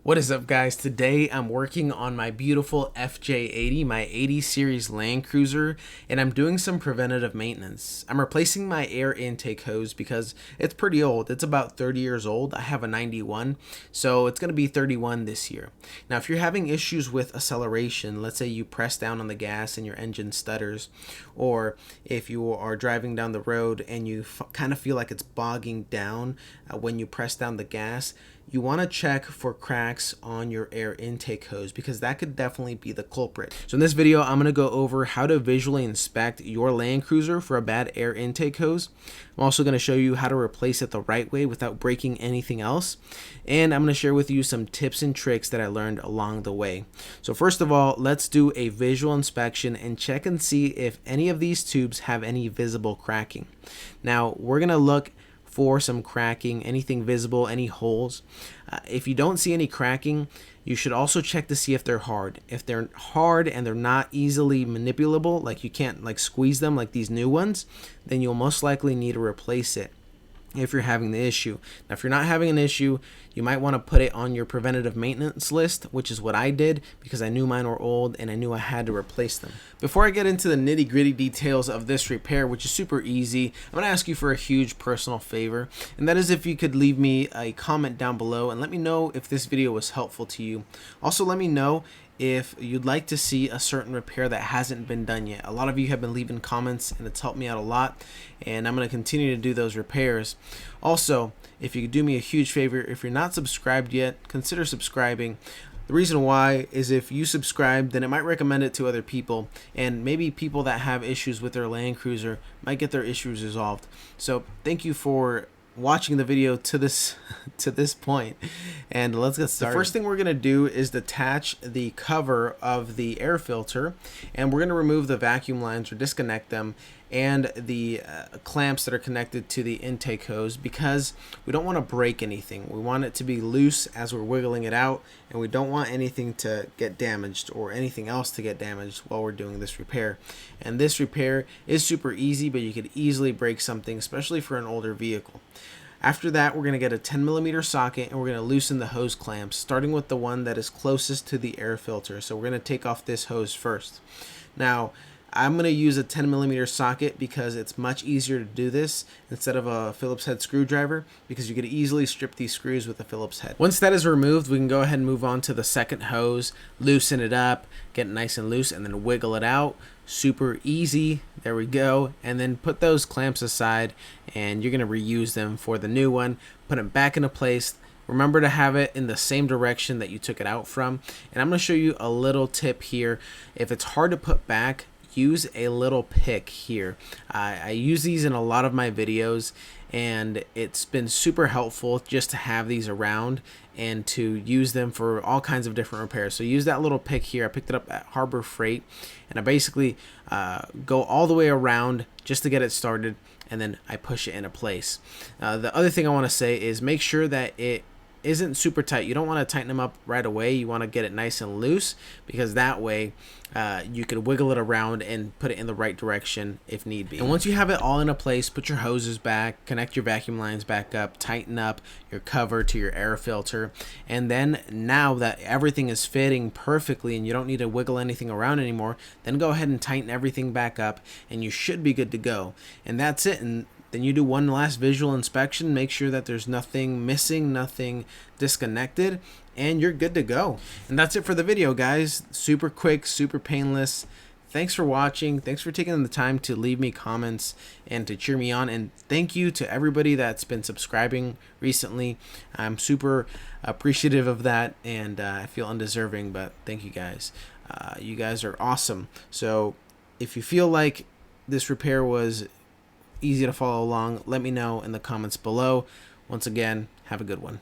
What is up, guys? Today I'm working on my beautiful FJ80, my 80 series Land Cruiser, and I'm doing some preventative maintenance. I'm replacing my air intake hose because it's pretty old. It's about 30 years old. I have a 91, so it's going to be 31 this year. Now, if you're having issues with acceleration, let's say you press down on the gas and your engine stutters, or if you are driving down the road and you kind of feel like it's bogging down when you press down the gas, you want to check for cracks on your air intake hose because that could definitely be the culprit. So in this video, I'm going to go over how to visually inspect your Land Cruiser for a bad air intake hose. I'm also going to show you how to replace it the right way without breaking anything else. And I'm going to share with you some tips and tricks that I learned along the way. So first of all, let's do a visual inspection and check and see if any of these tubes have any visible cracking. Now, we're going to look for some cracking, anything visible, any holes. If you don't see any cracking, you should also check to see if they're hard. If they're hard and they're not easily manipulable, like you can't like squeeze them like these new ones, then you'll most likely need to replace it if you're having the issue. Now, if you're not having an issue, you might want to put it on your preventative maintenance list, which is what I did because I knew mine were old and I knew I had to replace them. Before I get into the nitty-gritty details of this repair, which is super easy, I'm going to ask you for a huge personal favor, and that is if you could leave me a comment down below and let me know if this video was helpful to you. Also, let me know if you'd like to see a certain repair that hasn't been done yet. A lot of you have been leaving comments and it's helped me out a lot, and I'm going to continue to do those repairs. Also, if you could do me a huge favor, if you're not subscribed yet, consider subscribing. The reason why is if you subscribe, then it might recommend it to other people, and maybe people that have issues with their Land Cruiser might get their issues resolved. So thank you for watching the video to this point, and let's get started. The first thing we're going to do is detach the cover of the air filter, and we're going to remove the vacuum lines or disconnect them and the clamps that are connected to the intake hose because we don't want to break anything. We want it to be loose as we're wiggling it out, and we don't want anything to get damaged or anything else to get damaged while we're doing this repair. And this repair is super easy, but you could easily break something, especially for an older vehicle. After that, we're going to get a 10mm socket and we're going to loosen the hose clamps, starting with the one that is closest to the air filter. So we're going to take off this hose first. Now, I'm going to use a 10mm socket because it's much easier to do this instead of a Phillips head screwdriver, because you could easily strip these screws with a Phillips head. Once that is removed, we can go ahead and move on to the second hose, loosen it up, get it nice and loose, and then wiggle it out. Super easy. There we go. And then put those clamps aside, and you're going to reuse them for the new one. Put them back into place. Remember to have it in the same direction that you took it out from. And I'm going to show you a little tip here. If it's hard to put back, use a little pick here. I use these in a lot of my videos, and it's been super helpful just to have these around and to use them for all kinds of different repairs. So use that little pick here. I picked it up at Harbor Freight, and I basically go all the way around just to get it started, and then I push it into place. The other thing I want to say is make sure that it isn't super tight. You don't want to tighten them up right away. You want to get it nice and loose, because that way you can wiggle it around and put it in the right direction if need be. And once you have it all into place, put your hoses back, connect your vacuum lines back up, tighten up your cover to your air filter, and then now that everything is fitting perfectly and you don't need to wiggle anything around anymore, then go ahead and tighten everything back up and you should be good to go. And that's it. And then you do one last visual inspection, make sure that there's nothing missing, nothing disconnected, and you're good to go. And that's it for the video, guys. Super quick, super painless. Thanks for watching. Thanks for taking the time to leave me comments and to cheer me on. And thank you to everybody that's been subscribing recently. I'm super appreciative of that, and I feel undeserving, but thank you guys. You guys are awesome. So if you feel like this repair was easy to follow along, let me know in the comments below. Once again, have a good one.